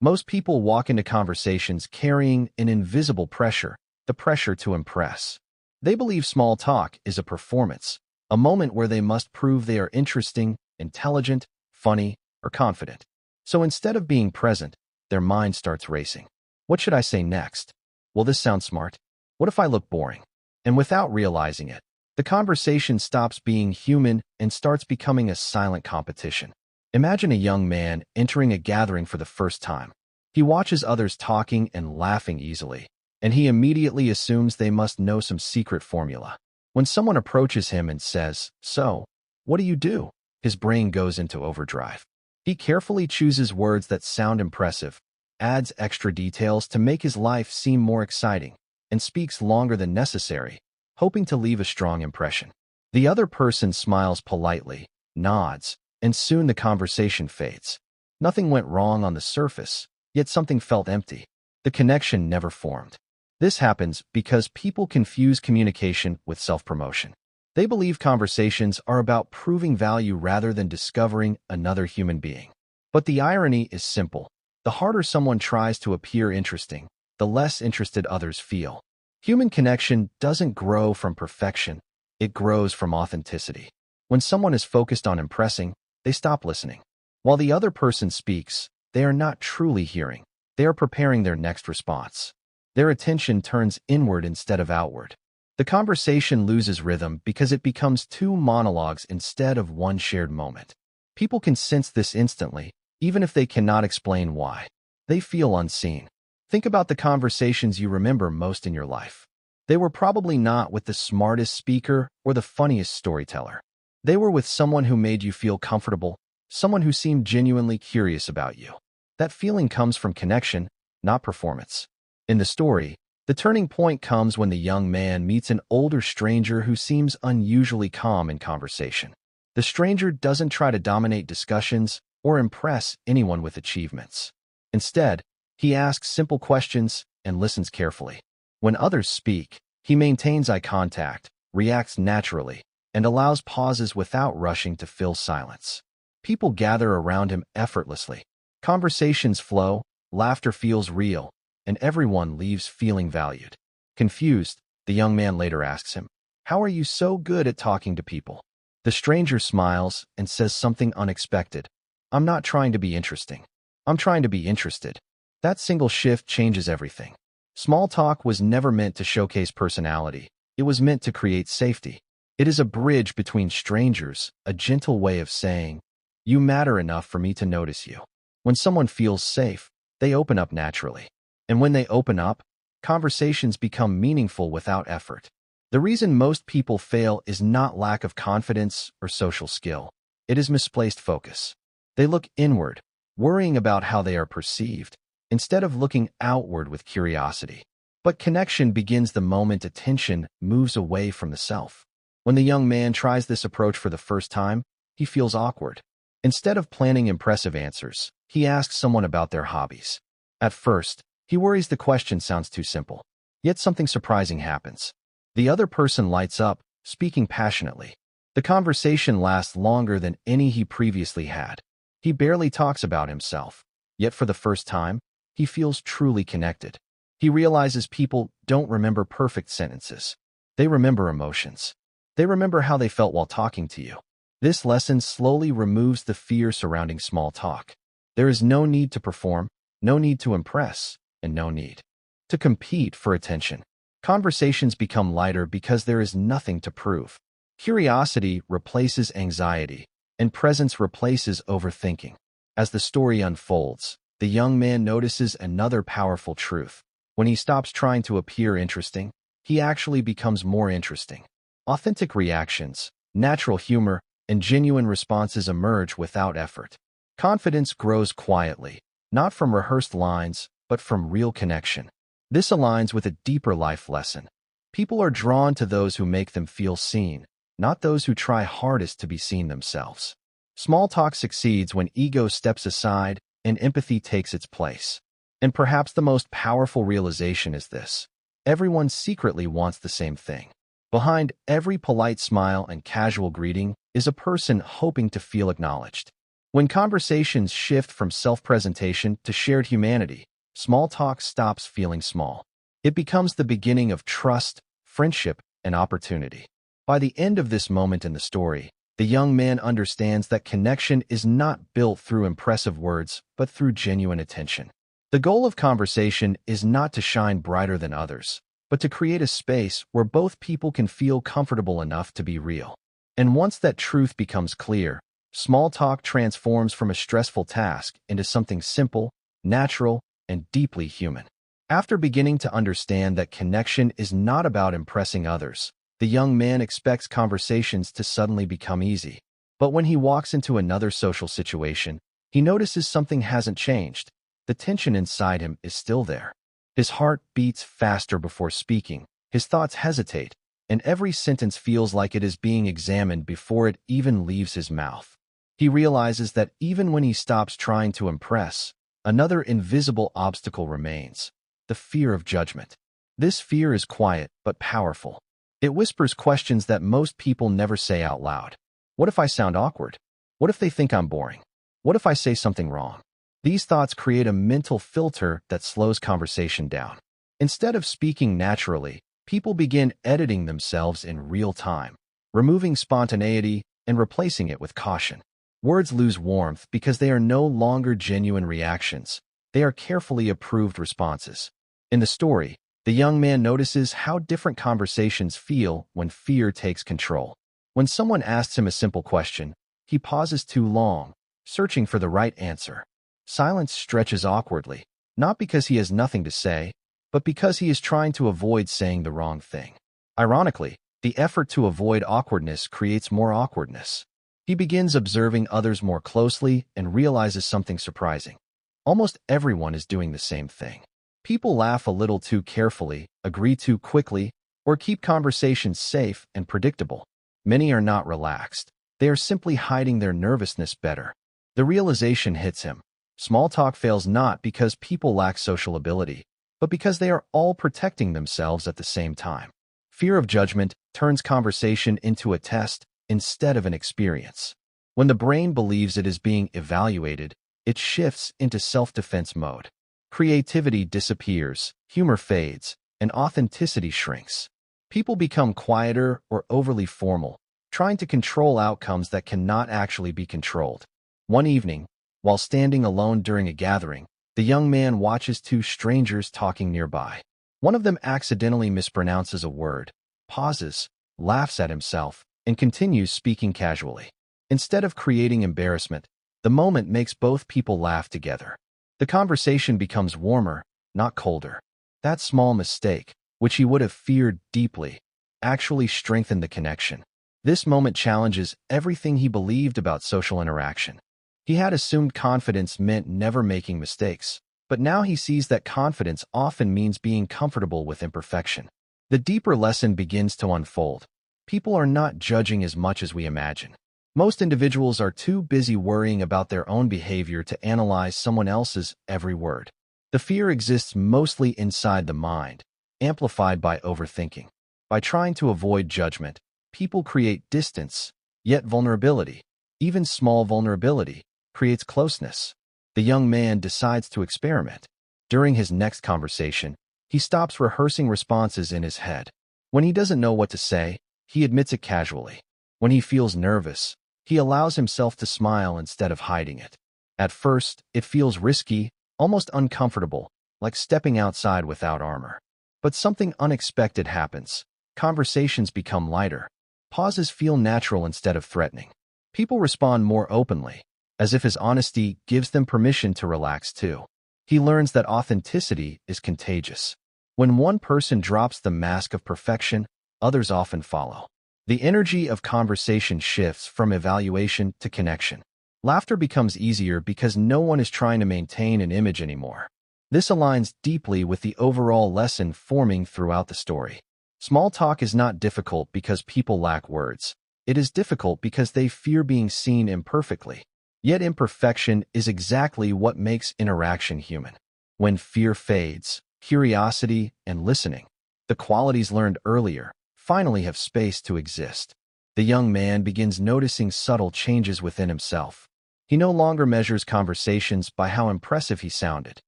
Most people walk into conversations carrying an invisible pressure, the pressure to impress. They believe small talk is a performance, a moment where they must prove they are interesting, intelligent, funny, or confident. So instead of being present, their mind starts racing. What should I say next? Will this sound smart? What if I look boring? And without realizing it, the conversation stops being human and starts becoming a silent competition. Imagine a young man entering a gathering for the first time. He watches others talking and laughing easily, and he immediately assumes they must know some secret formula. When someone approaches him and says, "So, what do you do?" his brain goes into overdrive. He carefully chooses words that sound impressive, adds extra details to make his life seem more exciting, and speaks longer than necessary, hoping to leave a strong impression. The other person smiles politely, nods, and soon the conversation fades. Nothing went wrong on the surface, yet something felt empty. The connection never formed. This happens because people confuse communication with self-promotion. They believe conversations are about proving value rather than discovering another human being. But the irony is simple. The harder someone tries to appear interesting, the less interested others feel. Human connection doesn't grow from perfection, it grows from authenticity. When someone is focused on impressing, they stop listening. While the other person speaks, they are not truly hearing. They are preparing their next response. Their attention turns inward instead of outward. The conversation loses rhythm because it becomes two monologues instead of one shared moment. People can sense this instantly, even if they cannot explain why. They feel unseen. Think about the conversations you remember most in your life. They were probably not with the smartest speaker or the funniest storyteller. They were with someone who made you feel comfortable, someone who seemed genuinely curious about you. That feeling comes from connection, not performance. In the story, the turning point comes when the young man meets an older stranger who seems unusually calm in conversation. The stranger doesn't try to dominate discussions or impress anyone with achievements. Instead, he asks simple questions and listens carefully. When others speak, he maintains eye contact, reacts naturally, and allows pauses without rushing to fill silence. People gather around him effortlessly. Conversations flow, laughter feels real, and everyone leaves feeling valued. Confused, the young man later asks him, "How are you so good at talking to people?" The stranger smiles and says something unexpected. "I'm not trying to be interesting. I'm trying to be interested." That single shift changes everything. Small talk was never meant to showcase personality. It was meant to create safety. It is a bridge between strangers, a gentle way of saying, "You matter enough for me to notice you." When someone feels safe, they open up naturally. And when they open up, conversations become meaningful without effort. The reason most people fail is not lack of confidence or social skill. It is misplaced focus. They look inward, worrying about how they are perceived, instead of looking outward with curiosity. But connection begins the moment attention moves away from the self. When the young man tries this approach for the first time, he feels awkward. Instead of planning impressive answers, he asks someone about their hobbies. At first, he worries the question sounds too simple. Yet something surprising happens. The other person lights up, speaking passionately. The conversation lasts longer than any he previously had. He barely talks about himself. Yet for the first time, he feels truly connected. He realizes people don't remember perfect sentences. They remember emotions. They remember how they felt while talking to you. This lesson slowly removes the fear surrounding small talk. There is no need to perform, no need to impress, and no need to compete for attention. Conversations become lighter because there is nothing to prove. Curiosity replaces anxiety, and presence replaces overthinking. As the story unfolds, the young man notices another powerful truth. When he stops trying to appear interesting, he actually becomes more interesting. Authentic reactions, natural humor, and genuine responses emerge without effort. Confidence grows quietly, not from rehearsed lines, but from real connection. This aligns with a deeper life lesson. People are drawn to those who make them feel seen, not those who try hardest to be seen themselves. Small talk succeeds when ego steps aside and empathy takes its place. And perhaps the most powerful realization is this: everyone secretly wants the same thing. Behind every polite smile and casual greeting is a person hoping to feel acknowledged. When conversations shift from self-presentation to shared humanity, small talk stops feeling small. It becomes the beginning of trust, friendship, and opportunity. By the end of this moment in the story, the young man understands that connection is not built through impressive words, but through genuine attention. The goal of conversation is not to shine brighter than others, but to create a space where both people can feel comfortable enough to be real. And once that truth becomes clear, small talk transforms from a stressful task into something simple, natural, and deeply human. After beginning to understand that connection is not about impressing others, the young man expects conversations to suddenly become easy. But when he walks into another social situation, he notices something hasn't changed. The tension inside him is still there. His heart beats faster before speaking, his thoughts hesitate, and every sentence feels like it is being examined before it even leaves his mouth. He realizes that even when he stops trying to impress, another invisible obstacle remains: the fear of judgment. This fear is quiet but powerful. It whispers questions that most people never say out loud. What if I sound awkward? What if they think I'm boring? What if I say something wrong? These thoughts create a mental filter that slows conversation down. Instead of speaking naturally, people begin editing themselves in real time, removing spontaneity and replacing it with caution. Words lose warmth because they are no longer genuine reactions. They are carefully approved responses. In the story, the young man notices how different conversations feel when fear takes control. When someone asks him a simple question, he pauses too long, searching for the right answer. Silence stretches awkwardly, not because he has nothing to say, but because he is trying to avoid saying the wrong thing. Ironically, the effort to avoid awkwardness creates more awkwardness. He begins observing others more closely and realizes something surprising. Almost everyone is doing the same thing. People laugh a little too carefully, agree too quickly, or keep conversations safe and predictable. Many are not relaxed. They are simply hiding their nervousness better. The realization hits him. Small talk fails not because people lack social ability, but because they are all protecting themselves at the same time. Fear of judgment turns conversation into a test instead of an experience. When the brain believes it is being evaluated, it shifts into self-defense mode. Creativity disappears, humor fades, and authenticity shrinks. People become quieter or overly formal, trying to control outcomes that cannot actually be controlled. One evening, while standing alone during a gathering, the young man watches two strangers talking nearby. One of them accidentally mispronounces a word, pauses, laughs at himself, and continues speaking casually. Instead of creating embarrassment, the moment makes both people laugh together. The conversation becomes warmer, not colder. That small mistake, which he would have feared deeply, actually strengthened the connection. This moment challenges everything he believed about social interaction. He had assumed confidence meant never making mistakes, but now he sees that confidence often means being comfortable with imperfection. The deeper lesson begins to unfold. People are not judging as much as we imagine. Most individuals are too busy worrying about their own behavior to analyze someone else's every word. The fear exists mostly inside the mind, amplified by overthinking. By trying to avoid judgment, people create distance, yet vulnerability, even small vulnerability, creates closeness. The young man decides to experiment. During his next conversation, he stops rehearsing responses in his head. When he doesn't know what to say, he admits it casually. When he feels nervous, he allows himself to smile instead of hiding it. At first, it feels risky, almost uncomfortable, like stepping outside without armor. But something unexpected happens. Conversations become lighter. Pauses feel natural instead of threatening. People respond more openly, as if his honesty gives them permission to relax too. He learns that authenticity is contagious. When one person drops the mask of perfection, others often follow. The energy of conversation shifts from evaluation to connection. Laughter becomes easier because no one is trying to maintain an image anymore. This aligns deeply with the overall lesson forming throughout the story. Small talk is not difficult because people lack words. It is difficult because they fear being seen imperfectly. Yet imperfection is exactly what makes interaction human. When fear fades, curiosity and listening, the qualities learned earlier, finally have space to exist. The young man begins noticing subtle changes within himself. He no longer measures conversations by how impressive he sounded.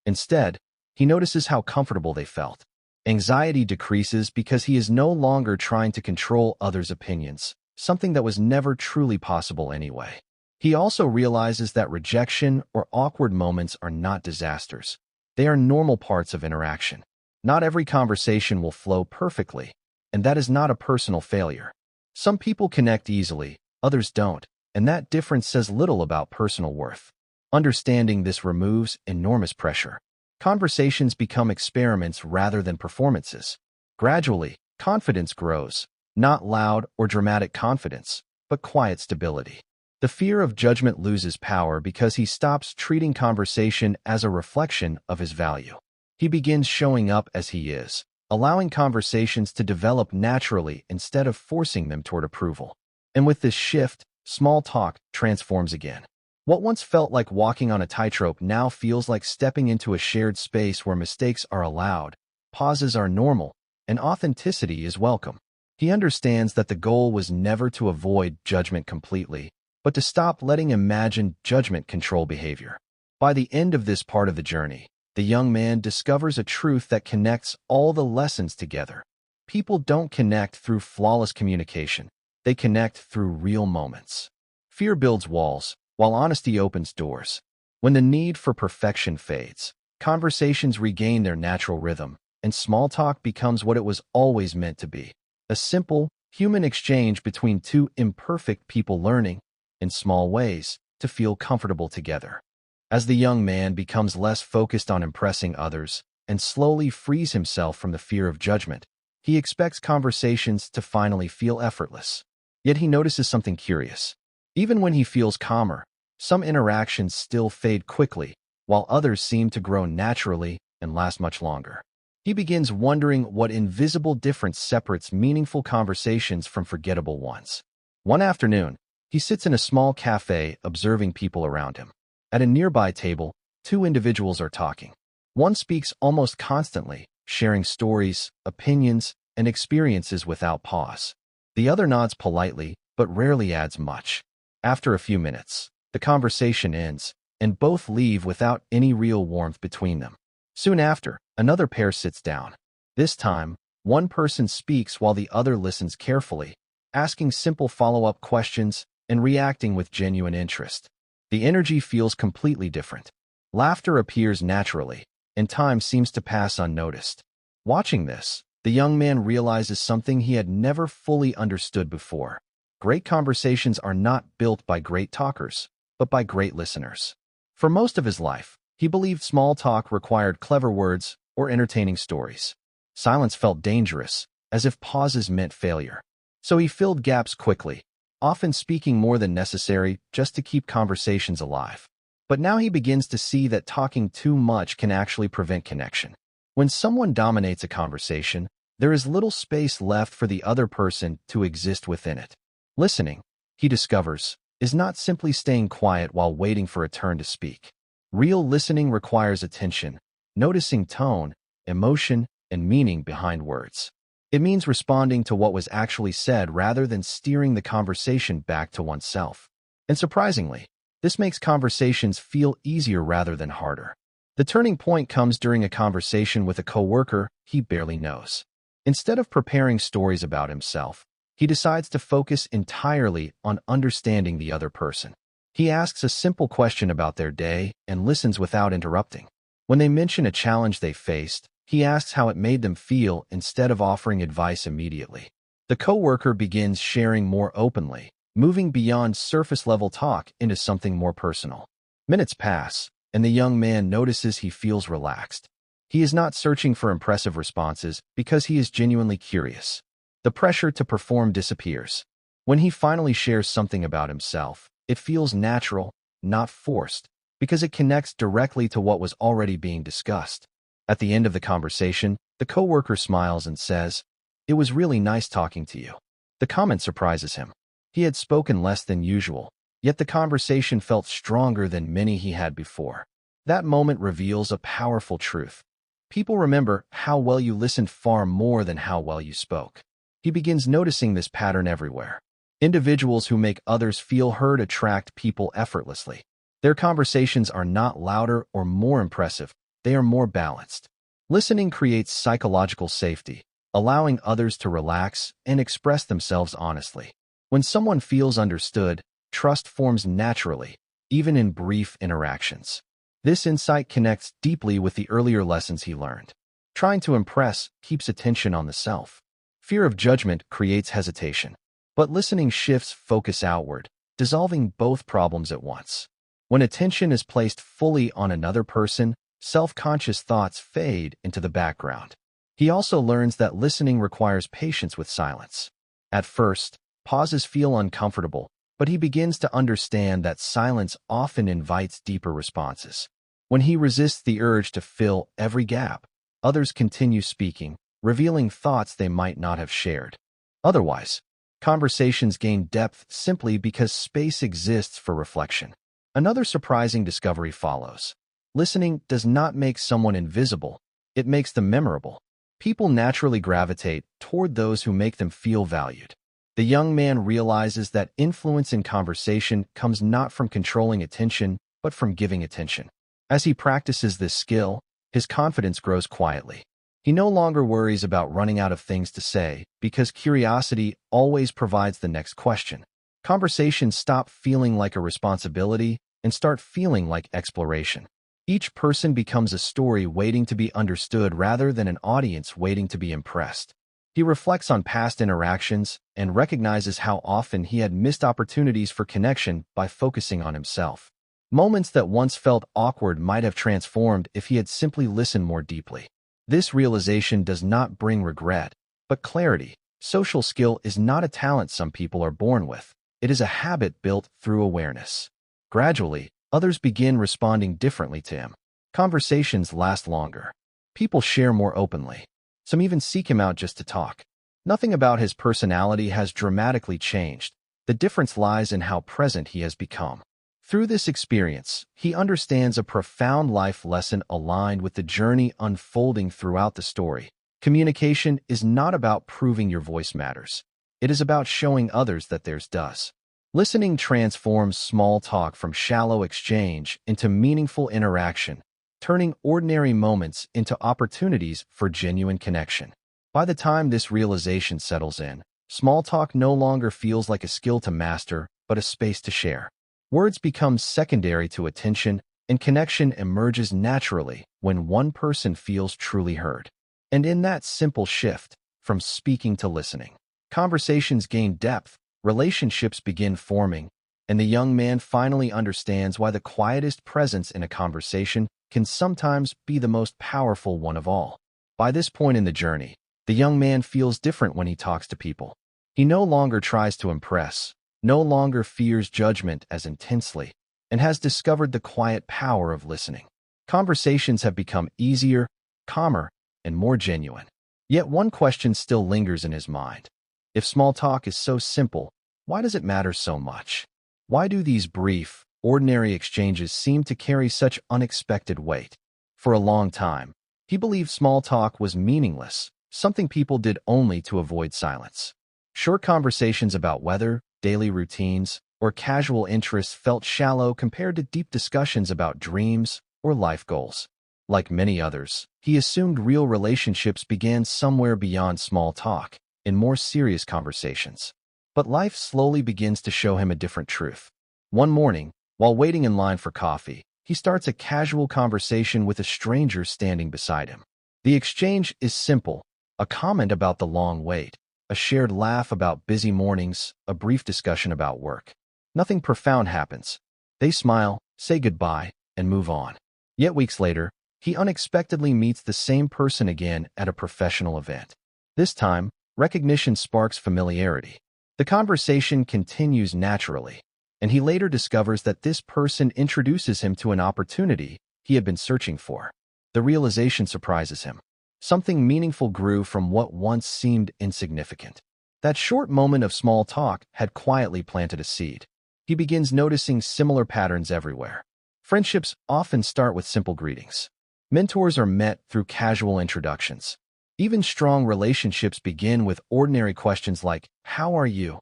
Instead, he notices how comfortable they felt. Anxiety decreases because he is no longer trying to control others' opinions, something that was never truly possible anyway. He also realizes that rejection or awkward moments are not disasters. They are normal parts of interaction. Not every conversation will flow perfectly, and that is not a personal failure. Some people connect easily, others don't, and that difference says little about personal worth. Understanding this removes enormous pressure. Conversations become experiments rather than performances. Gradually, confidence grows, not loud or dramatic confidence, but quiet stability. The fear of judgment loses power because he stops treating conversation as a reflection of his value. He begins showing up as he is, allowing conversations to develop naturally instead of forcing them toward approval. And with this shift, small talk transforms again. What once felt like walking on a tightrope now feels like stepping into a shared space where mistakes are allowed, pauses are normal, and authenticity is welcome. He understands that the goal was never to avoid judgment completely, but to stop letting imagined judgment control behavior. By the end of this part of the journey, the young man discovers a truth that connects all the lessons together. People don't connect through flawless communication. They connect through real moments. Fear builds walls, while honesty opens doors. When the need for perfection fades, conversations regain their natural rhythm, and small talk becomes what it was always meant to be: a simple, human exchange between two imperfect people learning, in small ways, to feel comfortable together. As the young man becomes less focused on impressing others and slowly frees himself from the fear of judgment, he expects conversations to finally feel effortless. Yet he notices something curious. Even when he feels calmer, some interactions still fade quickly, while others seem to grow naturally and last much longer. He begins wondering what invisible difference separates meaningful conversations from forgettable ones. One afternoon, he sits in a small cafe observing people around him. At a nearby table, two individuals are talking. One speaks almost constantly, sharing stories, opinions, and experiences without pause. The other nods politely, but rarely adds much. After a few minutes, the conversation ends, and both leave without any real warmth between them. Soon after, another pair sits down. This time, one person speaks while the other listens carefully, asking simple follow-up questions and reacting with genuine interest. The energy feels completely different. Laughter appears naturally, and time seems to pass unnoticed. Watching this, the young man realizes something he had never fully understood before. Great conversations are not built by great talkers, but by great listeners. For most of his life, he believed small talk required clever words or entertaining stories. Silence felt dangerous, as if pauses meant failure. So he filled gaps quickly, often speaking more than necessary just to keep conversations alive. But now he begins to see that talking too much can actually prevent connection. When someone dominates a conversation, there is little space left for the other person to exist within it. Listening, he discovers, is not simply staying quiet while waiting for a turn to speak. Real listening requires attention, noticing tone, emotion, and meaning behind words. It means responding to what was actually said rather than steering the conversation back to oneself. And surprisingly, this makes conversations feel easier rather than harder. The turning point comes during a conversation with a coworker he barely knows. Instead of preparing stories about himself, he decides to focus entirely on understanding the other person. He asks a simple question about their day and listens without interrupting. When they mention a challenge they faced, he asks how it made them feel instead of offering advice immediately. The coworker begins sharing more openly, moving beyond surface-level talk into something more personal. Minutes pass, and the young man notices he feels relaxed. He is not searching for impressive responses because he is genuinely curious. The pressure to perform disappears. When he finally shares something about himself, it feels natural, not forced, because it connects directly to what was already being discussed. At the end of the conversation, the coworker smiles and says, "It was really nice talking to you." The comment surprises him. He had spoken less than usual, yet the conversation felt stronger than many he had before. That moment reveals a powerful truth. People remember how well you listened far more than how well you spoke. He begins noticing this pattern everywhere. Individuals who make others feel heard attract people effortlessly. Their conversations are not louder or more impressive, they are more balanced. Listening creates psychological safety, allowing others to relax and express themselves honestly. When someone feels understood, trust forms naturally, even in brief interactions. This insight connects deeply with the earlier lessons he learned. Trying to impress keeps attention on the self. Fear of judgment creates hesitation. But listening shifts focus outward, dissolving both problems at once. When attention is placed fully on another person, self-conscious thoughts fade into the background. He also learns that listening requires patience with silence. At first, pauses feel uncomfortable, but he begins to understand that silence often invites deeper responses. When he resists the urge to fill every gap, others continue speaking, revealing thoughts they might not have shared. Otherwise, conversations gain depth simply because space exists for reflection. Another surprising discovery follows. Listening does not make someone invisible, it makes them memorable. People naturally gravitate toward those who make them feel valued. The young man realizes that influence in conversation comes not from controlling attention, but from giving attention. As he practices this skill, his confidence grows quietly. He no longer worries about running out of things to say because curiosity always provides the next question. Conversations stop feeling like a responsibility and start feeling like exploration. Each person becomes a story waiting to be understood rather than an audience waiting to be impressed. He reflects on past interactions and recognizes how often he had missed opportunities for connection by focusing on himself. Moments that once felt awkward might have transformed if he had simply listened more deeply. This realization does not bring regret, but clarity. Social skill is not a talent some people are born with. It is a habit built through awareness. Gradually, others begin responding differently to him. Conversations last longer. People share more openly. Some even seek him out just to talk. Nothing about his personality has dramatically changed. The difference lies in how present he has become. Through this experience, he understands a profound life lesson aligned with the journey unfolding throughout the story. Communication is not about proving your voice matters. It is about showing others that theirs does. Listening transforms small talk from shallow exchange into meaningful interaction, turning ordinary moments into opportunities for genuine connection. By the time this realization settles in, small talk no longer feels like a skill to master, but a space to share. Words become secondary to attention, and connection emerges naturally when one person feels truly heard. And in that simple shift, from speaking to listening, conversations gain depth, relationships begin forming, and the young man finally understands why the quietest presence in a conversation can sometimes be the most powerful one of all. By this point in the journey, the young man feels different when he talks to people. He no longer tries to impress, no longer fears judgment as intensely, and has discovered the quiet power of listening. Conversations have become easier, calmer, and more genuine. Yet one question still lingers in his mind. If small talk is so simple, why does it matter so much? Why do these brief, ordinary exchanges seem to carry such unexpected weight? For a long time, he believed small talk was meaningless, something people did only to avoid silence. Short conversations about weather, daily routines, or casual interests felt shallow compared to deep discussions about dreams or life goals. Like many others, he assumed real relationships began somewhere beyond small talk, in more serious conversations. But life slowly begins to show him a different truth. One morning, while waiting in line for coffee, he starts a casual conversation with a stranger standing beside him. The exchange is simple, a comment about the long wait, a shared laugh about busy mornings, a brief discussion about work. Nothing profound happens. They smile, say goodbye, and move on. Yet weeks later, he unexpectedly meets the same person again at a professional event. This time, recognition sparks familiarity. The conversation continues naturally, and he later discovers that this person introduces him to an opportunity he had been searching for. The realization surprises him. Something meaningful grew from what once seemed insignificant. That short moment of small talk had quietly planted a seed. He begins noticing similar patterns everywhere. Friendships often start with simple greetings. Mentors are met through casual introductions. Even strong relationships begin with ordinary questions like, "How are you?"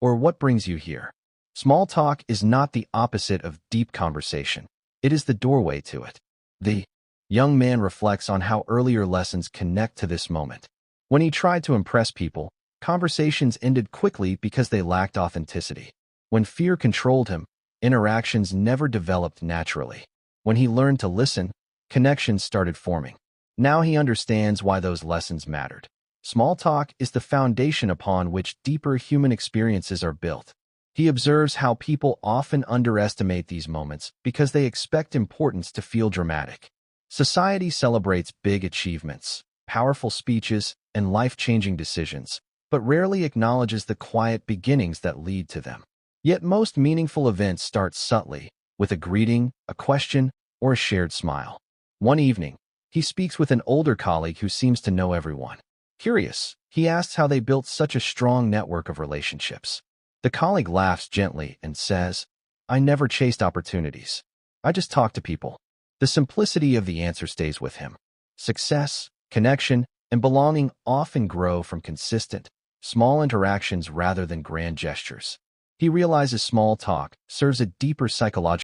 or what brings you here. Small talk is not the opposite of deep conversation. It is the doorway to it. The young man reflects on how earlier lessons connect to this moment. When he tried to impress people, conversations ended quickly because they lacked authenticity. When fear controlled him, interactions never developed naturally. When he learned to listen, connections started forming. Now he understands why those lessons mattered. Small talk is the foundation upon which deeper human experiences are built. He observes how people often underestimate these moments because they expect importance to feel dramatic. Society celebrates big achievements, powerful speeches, and life-changing decisions, but rarely acknowledges the quiet beginnings that lead to them. Yet most meaningful events start subtly, with a greeting, a question, or a shared smile. One evening, he speaks with an older colleague who seems to know everyone. Curious, he asks how they built such a strong network of relationships. The colleague laughs gently and says, "I never chased opportunities. I just talked to people." The simplicity of the answer stays with him. Success, connection, and belonging often grow from consistent, small interactions rather than grand gestures. He realizes small talk serves a deeper psychological